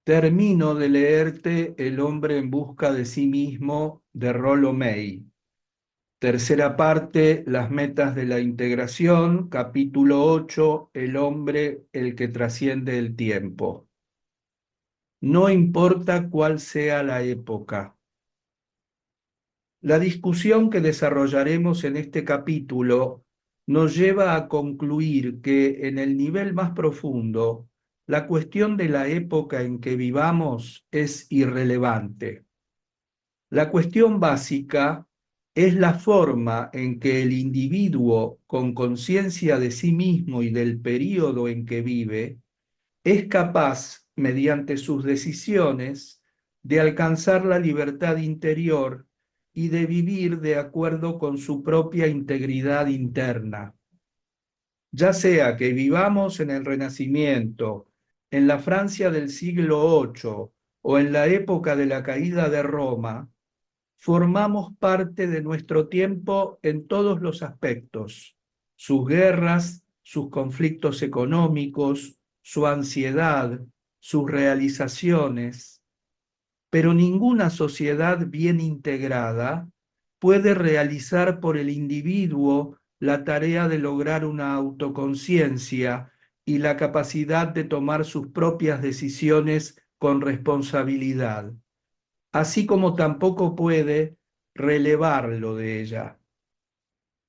Termino de leerte El hombre en busca de sí mismo de Rollo May. Tercera parte, Las metas de la integración, capítulo 8, El hombre, el que trasciende el tiempo. No importa cuál sea la época. La discusión que desarrollaremos en este capítulo nos lleva a concluir que en el nivel más profundo, la cuestión de la época en que vivamos es irrelevante. La cuestión básica es la forma en que el individuo, con conciencia de sí mismo y del período en que vive, es capaz, mediante sus decisiones, de alcanzar la libertad interior y de vivir de acuerdo con su propia integridad interna. Ya sea que vivamos en el Renacimiento, en la Francia del siglo VIII o en la época de la caída de Roma, formamos parte de nuestro tiempo en todos los aspectos: sus guerras, sus conflictos económicos, su ansiedad, sus realizaciones. Pero ninguna sociedad bien integrada puede realizar por el individuo la tarea de lograr una autoconciencia y la capacidad de tomar sus propias decisiones con responsabilidad, así como tampoco puede relevarlo de ella.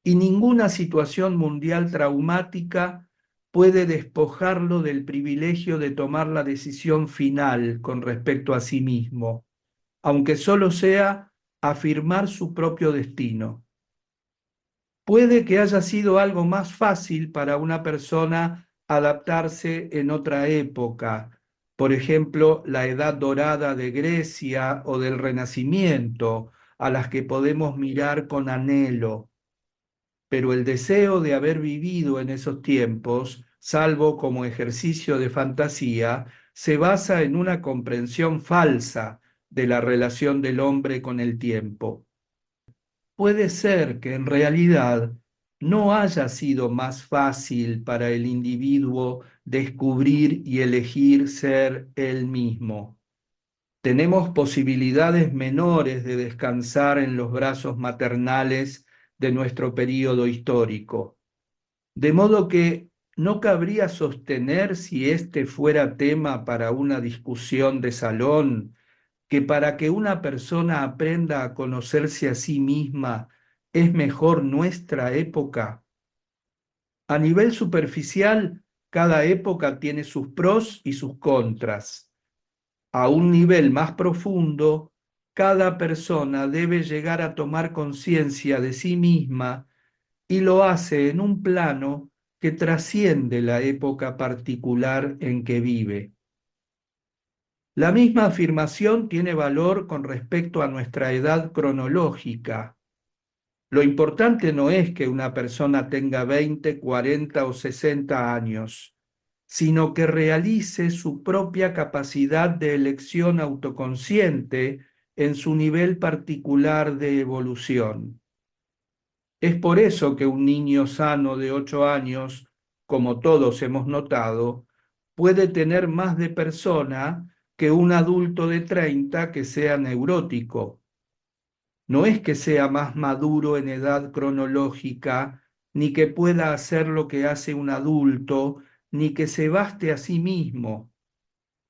Y ninguna situación mundial traumática puede despojarlo del privilegio de tomar la decisión final con respecto a sí mismo, aunque solo sea afirmar su propio destino. Puede que haya sido algo más fácil para una persona adaptarse en otra época, por ejemplo, la Edad Dorada de Grecia o del Renacimiento, a las que podemos mirar con anhelo. Pero el deseo de haber vivido en esos tiempos, salvo como ejercicio de fantasía, se basa en una comprensión falsa de la relación del hombre con el tiempo. Puede ser que en realidad no haya sido más fácil para el individuo descubrir y elegir ser él mismo. Tenemos posibilidades menores de descansar en los brazos maternales de nuestro período histórico. De modo que no cabría sostener, si este fuera tema para una discusión de salón, que para que una persona aprenda a conocerse a sí misma es mejor nuestra época. A nivel superficial, cada época tiene sus pros y sus contras. A un nivel más profundo, cada persona debe llegar a tomar conciencia de sí misma y lo hace en un plano que trasciende la época particular en que vive. La misma afirmación tiene valor con respecto a nuestra edad cronológica. Lo importante no es que una persona tenga 20, 40 o 60 años, sino que realice su propia capacidad de elección autoconsciente en su nivel particular de evolución. Es por eso que un niño sano de 8 años, como todos hemos notado, puede tener más de persona que un adulto de 30 que sea neurótico. No es que sea más maduro en edad cronológica, ni que pueda hacer lo que hace un adulto, ni que se baste a sí mismo,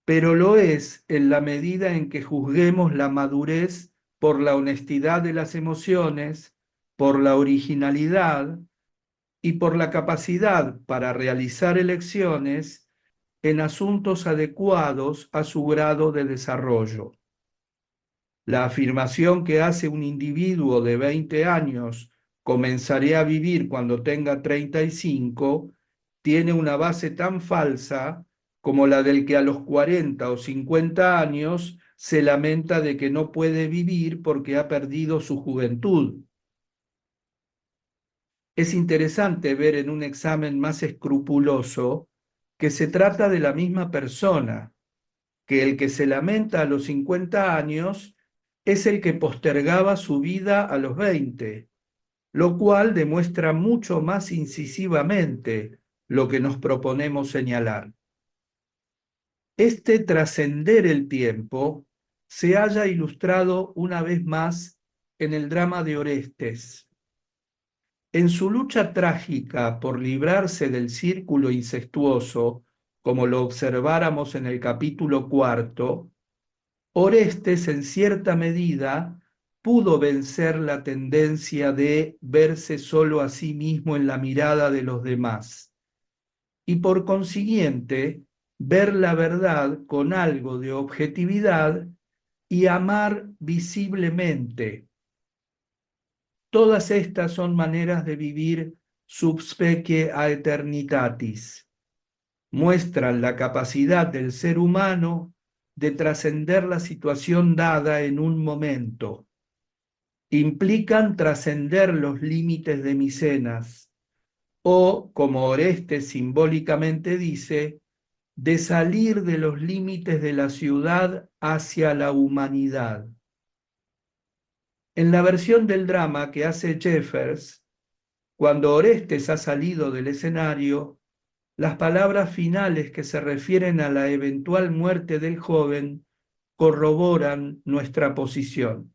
pero lo es en la medida en que juzguemos la madurez por la honestidad de las emociones, por la originalidad y por la capacidad para realizar elecciones en asuntos adecuados a su grado de desarrollo. La afirmación que hace un individuo de 20 años, comenzaré a vivir cuando tenga 35, tiene una base tan falsa como la del que a los 40 o 50 años se lamenta de que no puede vivir porque ha perdido su juventud. Es interesante ver en un examen más escrupuloso que se trata de la misma persona, que el que se lamenta a los 50 años es el que postergaba su vida a los 20, lo cual demuestra mucho más incisivamente lo que nos proponemos señalar. Este trascender el tiempo se halla ilustrado una vez más en el drama de Orestes. En su lucha trágica por librarse del círculo incestuoso, como lo observáramos en el capítulo cuarto, Orestes en cierta medida pudo vencer la tendencia de verse solo a sí mismo en la mirada de los demás y por consiguiente ver la verdad con algo de objetividad y amar visiblemente. Todas estas son maneras de vivir sub specie aeternitatis. Muestran la capacidad del ser humano de trascender la situación dada en un momento. Implican trascender los límites de Micenas, o, como Orestes simbólicamente dice, de salir de los límites de la ciudad hacia la humanidad. En la versión del drama que hace Jeffers, cuando Orestes ha salido del escenario, las palabras finales que se refieren a la eventual muerte del joven corroboran nuestra posición.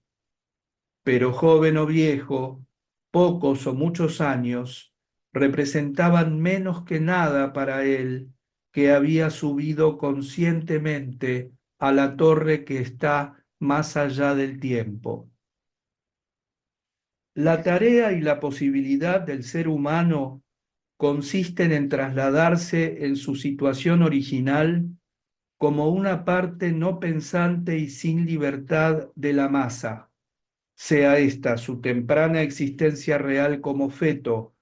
Pero joven o viejo, pocos o muchos años, representaban menos que nada para él, que había subido conscientemente a la torre que está más allá del tiempo. La tarea y la posibilidad del ser humano consisten en trasladarse en su situación original como una parte no pensante y sin libertad de la masa, sea esta su temprana existencia real como feto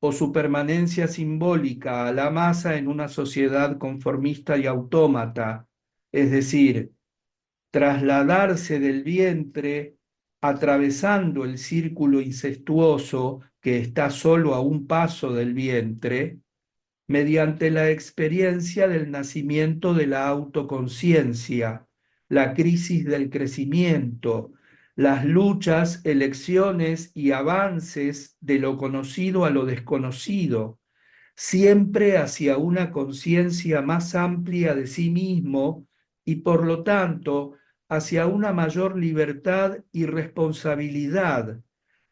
o su permanencia simbólica a la masa en una sociedad conformista y autómata, es decir, trasladarse del vientre atravesando el círculo incestuoso que está solo a un paso del vientre, mediante la experiencia del nacimiento de la autoconciencia, la crisis del crecimiento, las luchas, elecciones y avances de lo conocido a lo desconocido, siempre hacia una conciencia más amplia de sí mismo y por lo tanto hacia una mayor libertad y responsabilidad,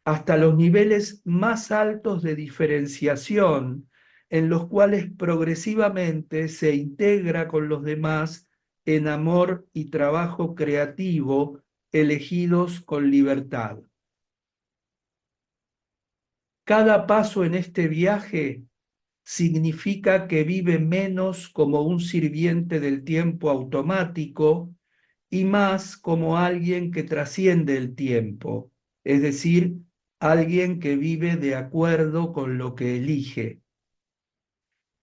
hasta los niveles más altos de diferenciación, en los cuales progresivamente se integra con los demás en amor y trabajo creativo elegidos con libertad. Cada paso en este viaje significa que vive menos como un sirviente del tiempo automático y más como alguien que trasciende el tiempo, es decir, alguien que vive de acuerdo con lo que elige.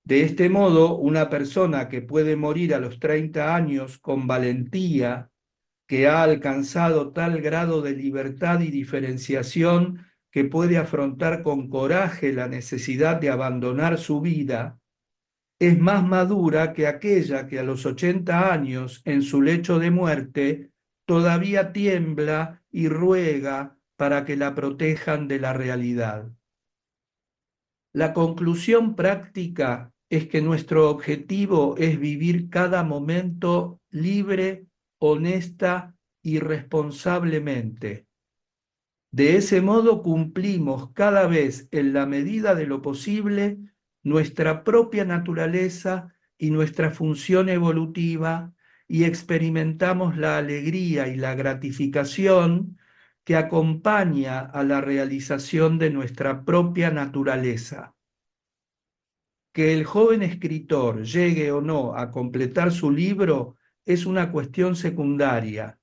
De este modo, una persona que puede morir a los 30 años con valentía, que ha alcanzado tal grado de libertad y diferenciación que puede afrontar con coraje la necesidad de abandonar su vida, es más madura que aquella que a los 80 años, en su lecho de muerte, todavía tiembla y ruega para que la protejan de la realidad. La conclusión práctica es que nuestro objetivo es vivir cada momento libre, honesta y responsablemente. De ese modo cumplimos cada vez en la medida de lo posible nuestra propia naturaleza y nuestra función evolutiva y experimentamos la alegría y la gratificación que acompaña a la realización de nuestra propia naturaleza. Que el joven escritor llegue o no a completar su libro es una cuestión secundaria.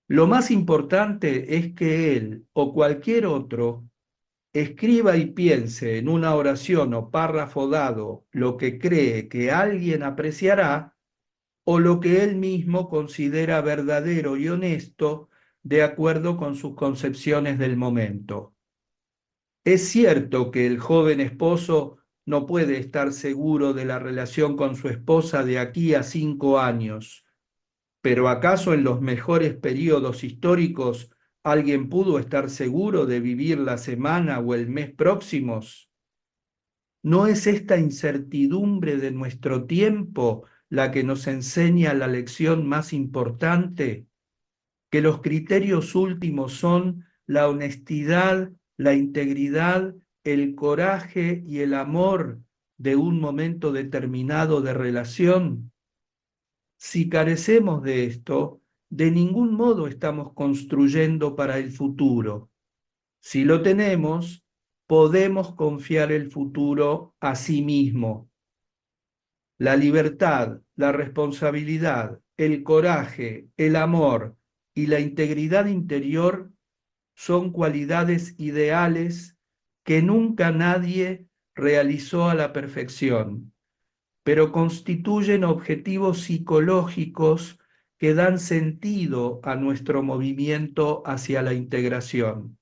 Lo más importante es que él o cualquier otro escriba y piense en una oración o párrafo dado lo que cree que alguien apreciará o lo que él mismo considera verdadero y honesto de acuerdo con sus concepciones del momento. Es cierto que el joven esposo no puede estar seguro de la relación con su esposa de aquí a 5 años, pero ¿acaso en los mejores periodos históricos alguien pudo estar seguro de vivir la semana o el mes próximos? ¿No es esta incertidumbre de nuestro tiempo la que nos enseña la lección más importante? Que los criterios últimos son la honestidad, la integridad, el coraje y el amor de un momento determinado de relación. Si carecemos de esto, de ningún modo estamos construyendo para el futuro. Si lo tenemos, podemos confiar el futuro a sí mismo. La libertad, la responsabilidad, el coraje, el amor y la integridad interior son cualidades ideales que nunca nadie realizó a la perfección, pero constituyen objetivos psicológicos que dan sentido a nuestro movimiento hacia la integración.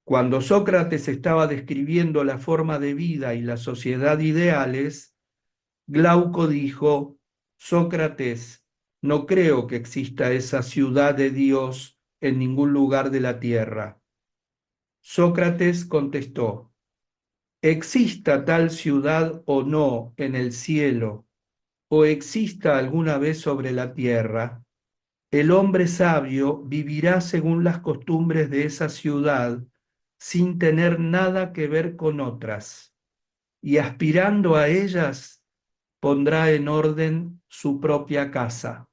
Cuando Sócrates estaba describiendo la forma de vida y la sociedad ideales, Glauco dijo: Sócrates, no creo que exista esa ciudad de Dios en ningún lugar de la tierra. Sócrates contestó: exista tal ciudad o no en el cielo, o exista alguna vez sobre la tierra, el hombre sabio vivirá según las costumbres de esa ciudad sin tener nada que ver con otras, y aspirando a ellas pondrá en orden su propia casa.